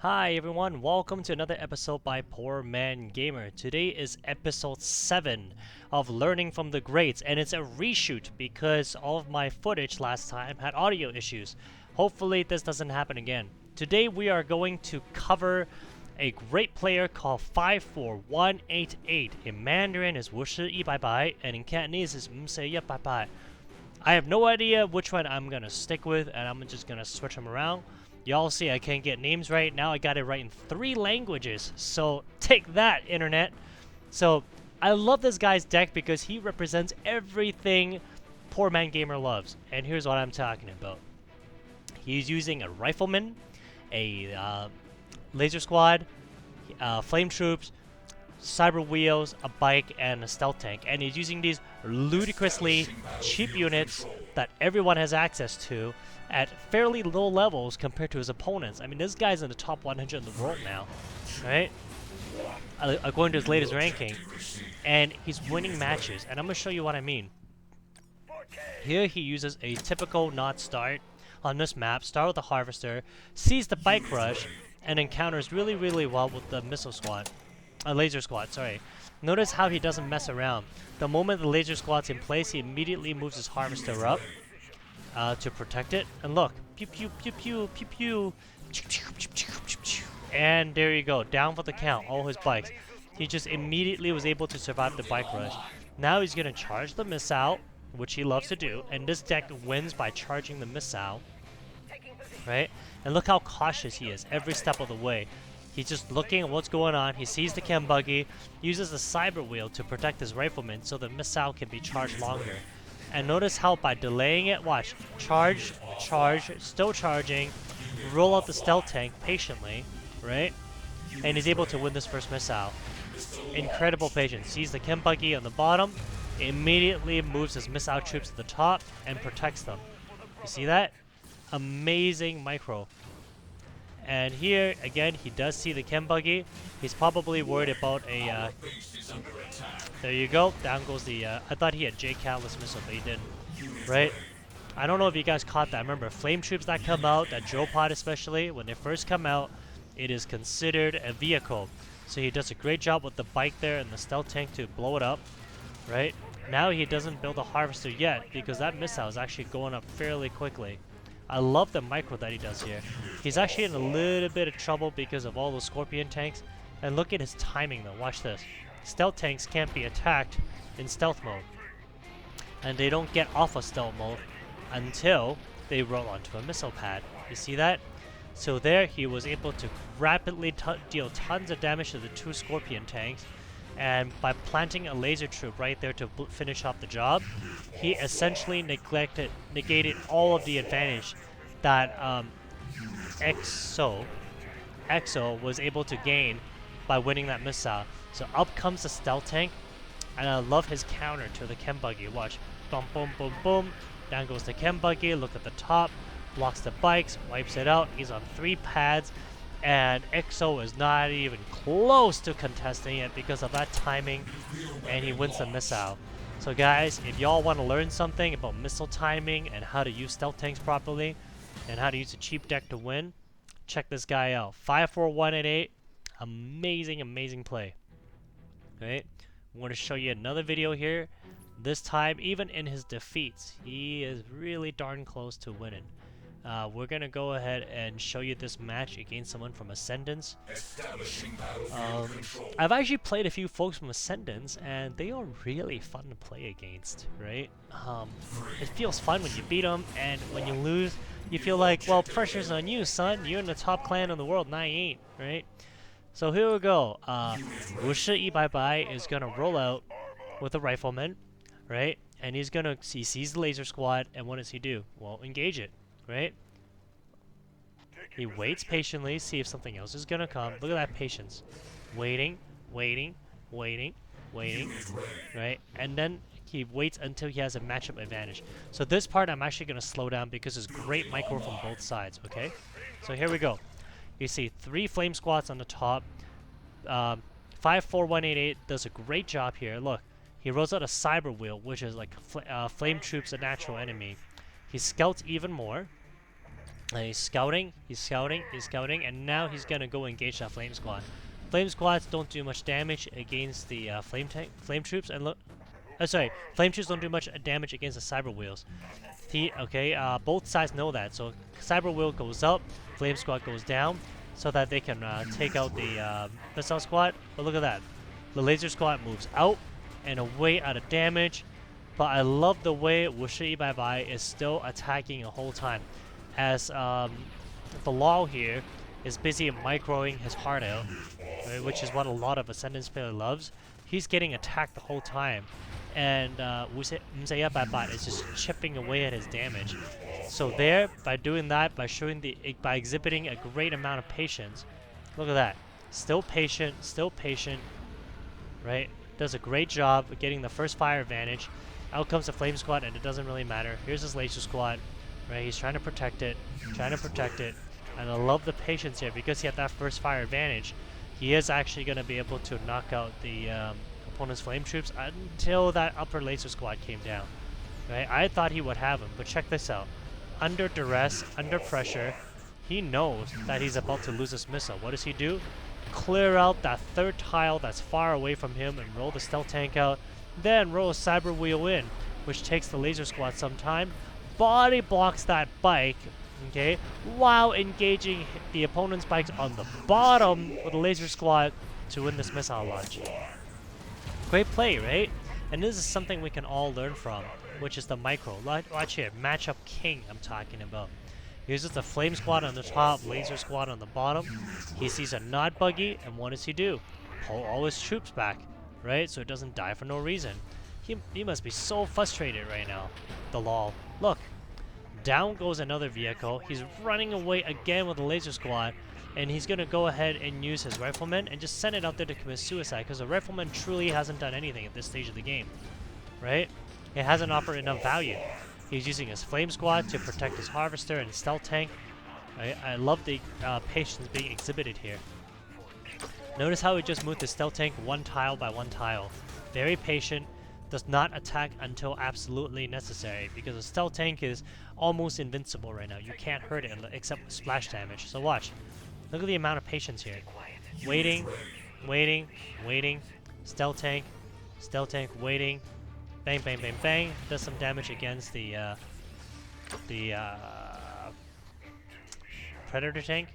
Hi everyone, welcome to another episode by Poor Man Gamer. Today is episode 7 of Learning from the Greats, and it's a reshoot because all of my footage last time had audio issues. Hopefully this doesn't happen again. Today we are going to cover a great player called 54188. In Mandarin is 我是100, and in Cantonese is 唔是100. I have no idea which one I'm gonna stick with, and I'm just gonna switch them around. Y'all see I can't get names right. Now I got it right in 3 languages. So take that, internet. So I love this guy's deck because he represents everything Poor Man Gamer loves. And here's what I'm talking about. He's using a rifleman, a laser squad, flame troops, cyber wheels, a bike, and a stealth tank. And he's using these ludicrously cheap units that everyone has access to at fairly low levels compared to his opponents. I mean, this guy's in the top 100 in the world now, right? According to his latest ranking. And he's winning matches. And I'm going to show you what I mean. Here he uses a typical not start on this map. Start with the Harvester, sees the bike rush, and encounters really well with the missile squad. Laser squad, sorry. Notice how he doesn't mess around. The moment the laser squad's in place, he immediately moves his Harvester up to protect it. And look, pew pew pew pew pew pew, and there you go, down for the count. All his bikes. He just immediately was able to survive the bike rush. Now he's gonna charge the missile, which he loves to do. And this deck wins by charging the missile, right? And look how cautious he is every step of the way. He's just looking at what's going on. He sees the chem buggy, uses the cyber wheel to protect his rifleman so the missile can be charged longer. And notice how by delaying it, watch, charge, still charging, roll out the stealth tank patiently, right? And he's able to win this first missile. Incredible patience. Sees the chem buggy on the bottom, immediately moves his missile troops to the top and protects them. You see that? Amazing micro. And here, again, he does see the chem buggy. He's probably worried about a, there you go, down goes the, I thought he had J Catalyst missile, but he didn't, right? I don't know if you guys caught that. Remember, flame troops that come out, that drill pod especially, when they first come out, it is considered a vehicle. So he does a great job with the bike there and the stealth tank to blow it up, right? Now he doesn't build a Harvester yet because that missile is actually going up fairly quickly. I love the micro that he does here. He's actually in a little bit of trouble because of all the Scorpion tanks. And look at his timing though, watch this. Stealth tanks can't be attacked in stealth mode. And they don't get off of stealth mode until they roll onto a missile pad. You see that? So there he was able to rapidly deal tons of damage to the 2 Scorpion tanks. And by planting a laser troop right there to finish off the job, he essentially negated all of the advantage that EXO was able to gain by winning that missile. So up comes the stealth tank, and I love his counter to the chem buggy. Watch, boom, boom, boom, boom. Down goes the chem buggy. Look at the top, blocks the bikes, wipes it out. He's on 3 pads. And EXO is not even close to contesting it because of that timing, and he wins the missile. So guys, if y'all want to learn something about missile timing and how to use stealth tanks properly and how to use a cheap deck to win, check this guy out. 54188, amazing play. Right? I'm going to show you another video here. This time, even in his defeats, he is really darn close to winning. We're gonna go ahead and show you this match against someone from Ascendance. I've actually played a few folks from Ascendance, and they are really fun to play against, right? It feels fun when you beat them, and when you lose, you feel like, well, pressure's on you, son. You're in the top clan in the world, and I ain't, right? So here we go. 我是100 is gonna roll out with a rifleman, right? And he sees the laser squad, and what does he do? Well, engage it. Right? He waits patiently, see if something else is gonna come. Look at that patience. Waiting, right? And then he waits until he has a matchup advantage. So this part I'm actually gonna slow down because there's great micro from both sides, okay? So here we go. You see 3 flame squads on the top. 54188 does a great job here. Look, he rolls out a cyber wheel, which is like flame troops, a natural enemy. He scouts even more. And he's scouting, and now he's gonna go engage that flame squad. Flame squads don't do much damage against the flame troops, and look, sorry, flame troops don't do much damage against the cyber wheels. Both sides know that, so cyber wheel goes up, flame squad goes down, so that they can take out the missile squad. But look at that, the laser squad moves out and away out of damage. But I love the way Wushi Bye Bye is still attacking the whole time, as the Law here is busy microing his heart out, right, which is what a lot of Ascendance player loves. He's getting attacked the whole time, and Mzaya Bye Bye is just chipping away at his damage. So there, by doing that, by exhibiting a great amount of patience, look at that, still patient, right? Does a great job of getting the first fire advantage. Out comes the flame squad, and it doesn't really matter. Here's his laser squad, right? He's trying to protect it, and I love the patience here because he had that first fire advantage. He is actually going to be able to knock out the opponent's flame troops until that upper laser squad came down, right? I thought he would have him, but check this out. Under duress, under pressure, he knows that he's about to lose this missile. What does he do? Clear out that third tile that's far away from him and roll the stealth tank out. Then roll a cyber wheel in, which takes the laser squad some time. Body blocks that bike, okay, while engaging the opponent's bikes on the bottom with the laser squad to win this missile launch. Great play, right? And this is something we can all learn from, which is the micro. Watch here, matchup king I'm talking about. Here's just the flame squad on the top, laser squad on the bottom. He sees a nod buggy, and what does he do? Pull all his troops back, right? So it doesn't die for no reason. He must be so frustrated right now. The lol. Look, down goes another vehicle. He's running away again with the laser squad, and he's gonna go ahead and use his rifleman and just send it out there to commit suicide, because the rifleman truly hasn't done anything at this stage of the game, right? It hasn't offered enough value. He's using his flame squad to protect his harvester and stealth tank. I love the patience being exhibited here. Notice how he just moved the stealth tank one tile by one tile. Very patient, does not attack until absolutely necessary, because the stealth tank is almost invincible right now. You can't hurt it except with splash damage. So watch. Look at the amount of patience here. Waiting, stealth tank, waiting. Bang, bang, bang, bang. Does some damage against the Predator tank?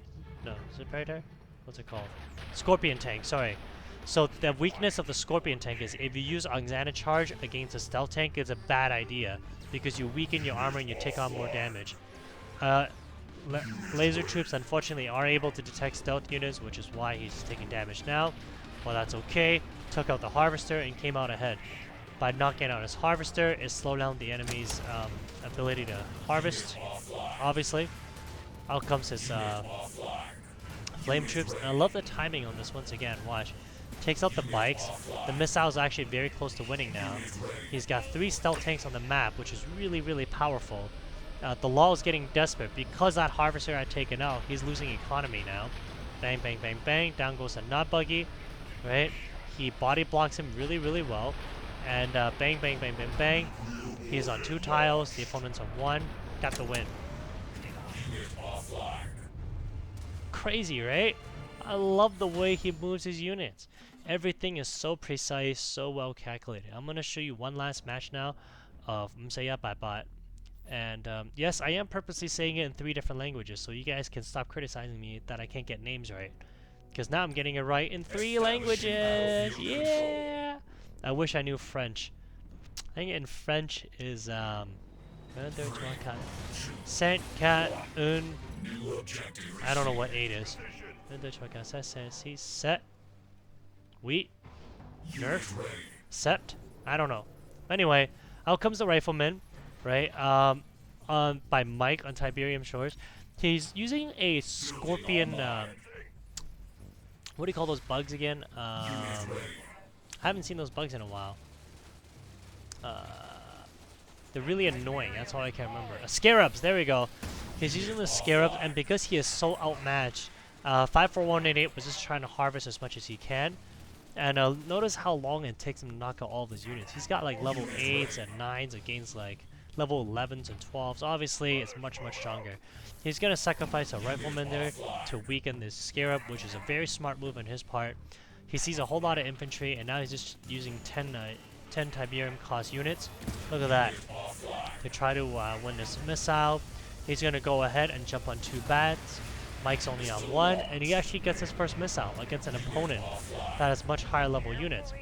No, is it Predator? What's it called? Scorpion tank, sorry. So the weakness of the Scorpion tank is if you use Oxana Charge against a stealth tank, it's a bad idea, because you weaken your armor and you take on more damage. Laser troops unfortunately are able to detect stealth units, which is why he's taking damage now. Well, that's okay. Took out the harvester and came out ahead. By knocking out his harvester, it slowed down the enemy's ability to harvest, obviously. Out comes his flame troops, and I love the timing on this once again. Watch. Takes out the bikes. The missile is actually very close to winning now. He's got 3 stealth tanks on the map, which is really, really powerful. The Law is getting desperate because that harvester had taken out. He's losing economy now. Bang, bang, bang, bang. Down goes the nut buggy, right? He body blocks him really, really well. And bang, bang, bang, bang, bang. He's on 2 tiles. The opponent's on 1. Got the win. Crazy, right? I love the way he moves his units. Everything is so precise, so well calculated. I'm going to show you one last match now of Mzaya Bye Bye. And yes, I am purposely saying it in 3 different languages, so you guys can stop criticizing me that I can't get names right. Because now I'm getting it right in 3 languages! Yeah! I wish I knew French. I think in French is 1, 2, 3, 4, 5, 4, 1. I don't know what 8 is. 1, 2, 3, 4, 5, 6, 7. Wheat? Nerf? Sept? I don't know. Anyway, out comes the rifleman, right? By Mike on Tiberium Shores. He's using a scorpion. What do you call those bugs again? I haven't seen those bugs in a while. They're really annoying. That's all I can remember. Scarabs. There we go. He's using the scarabs, and because he is so outmatched, 54188 was just trying to harvest as much as he can. And notice how long it takes him to knock out all of his units. He's got like level 8s and 9s against like level 11s and 12s. Obviously, it's much stronger. He's going to sacrifice a Rifleman there to weaken this Scarab, which is a very smart move on his part. He sees a whole lot of infantry, and now he's just using 10 Tiberium cost units. Look at that. To try to win this missile, he's going to go ahead and jump on 2 bats. Mike's only on 1, and he actually gets his first missile against an opponent that has much higher level units.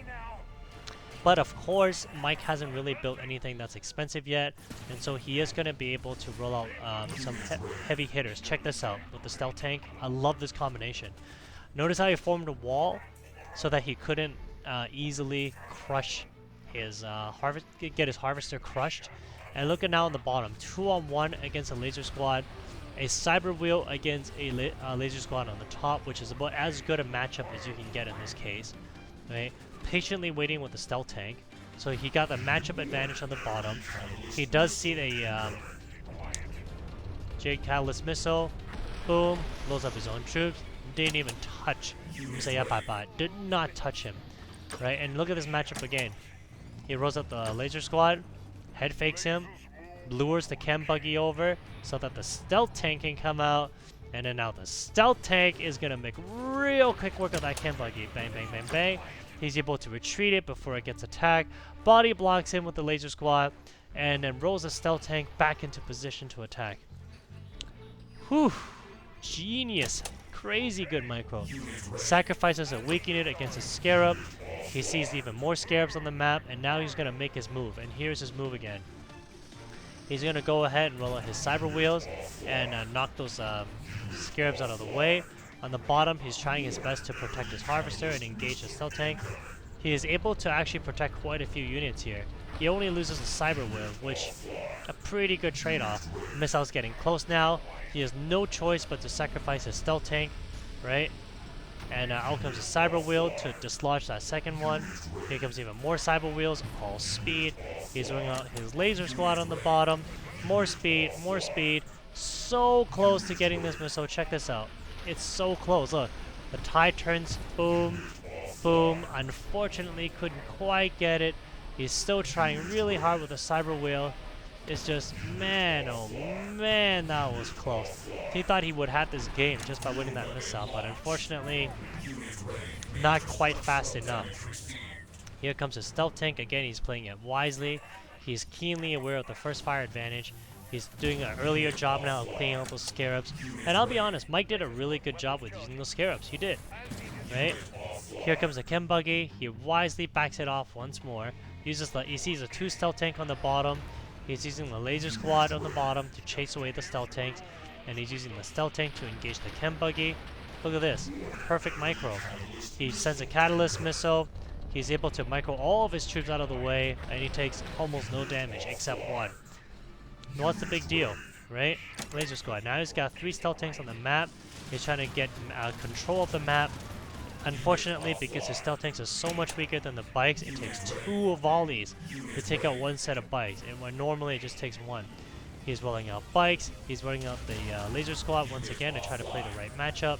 But of course, Mike hasn't really built anything that's expensive yet, and so he is going to be able to roll out some heavy hitters. Check this out with the stealth tank. I love this combination. Notice how he formed a wall so that he couldn't easily crush his get his harvester crushed. And look at now on the bottom, 2-on-1 against a laser squad, a cyber wheel against a laser squad on the top, which is about as good a matchup as you can get in this case. Right? Patiently waiting with the stealth tank, so he got the matchup advantage on the bottom. He does see the Jade Catalyst missile. Boom, blows up his own troops. Didn't even touch Musayapapa. Did not touch him. Right? And look at this matchup again. He rolls up the laser squad, head fakes him, lures the chem buggy over so that the stealth tank can come out, and then now the stealth tank is gonna make real quick work of that chem buggy. Bang, bang, bang, bang. He's able to retreat it before it gets attacked. Body blocks him with the laser squad, and then rolls the stealth tank back into position to attack. Whew, genius. Crazy good micro. Sacrifices a weak unit against a Scarab. He sees even more Scarabs on the map, and now he's gonna make his move. And here's his move again. He's gonna go ahead and roll out his cyber wheels and knock those Scarabs out of the way. On the bottom, he's trying his best to protect his harvester and engage the stealth tank. He is able to actually protect quite a few units here. He only loses a cyber wheel, which a pretty good trade-off. Missile's getting close now. He has no choice but to sacrifice his stealth tank, right? And out comes a cyber wheel to dislodge that second one. Here comes even more cyber wheels, all speed. He's throwing out his laser squad on the bottom. More speed, more speed. So close to getting this missile. Check this out. It's so close. Look, the tide turns. Boom, boom. Unfortunately, couldn't quite get it. He's still trying really hard with the cyber wheel. It's just, man, oh man, that was close. He thought he would have this game just by winning that missile, but unfortunately, not quite fast enough. Here comes his stealth tank. Again, he's playing it wisely. He's keenly aware of the first fire advantage. He's doing an earlier job now of cleaning out those Scarabs. And I'll be honest, Mike did a really good job with using those Scarabs. He did. Right? Here comes the chem buggy. He wisely backs it off once more. He sees a 2 stealth tank on the bottom. He's using the laser squad on the bottom to chase away the stealth tanks. And he's using the stealth tank to engage the chem buggy. Look at this. Perfect micro. He sends a catalyst missile. He's able to micro all of his troops out of the way. And he takes almost no damage except 1. What's the big deal, right? Laser squad. Now he's got 3 stealth tanks on the map. He's trying to get control of the map. Unfortunately, because his stealth tanks are so much weaker than the bikes, it takes 2 volleys to take out 1 set of bikes. And when normally it just takes 1. He's rolling out bikes. He's rolling out the laser squad once again to try to play the right matchup.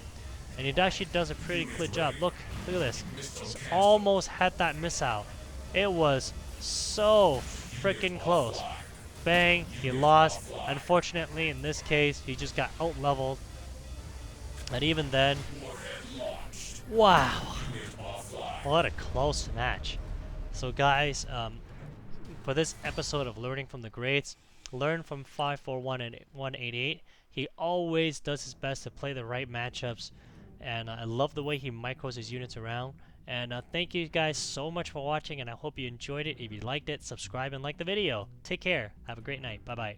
And he actually does a pretty good job. Look at this. He's almost had that missile. It was so freaking close. Bang, he lost. Unfortunately, in this case, he just got out-leveled. And even then, wow, what a close match. So guys, for this episode of Learning from the Greats, learn from 541 and 188. He always does his best to play the right matchups, and I love the way he micros his units around. And thank you guys so much for watching, and I hope you enjoyed it. If you liked it, subscribe and like the video. Take care. Have a great night. Bye-bye.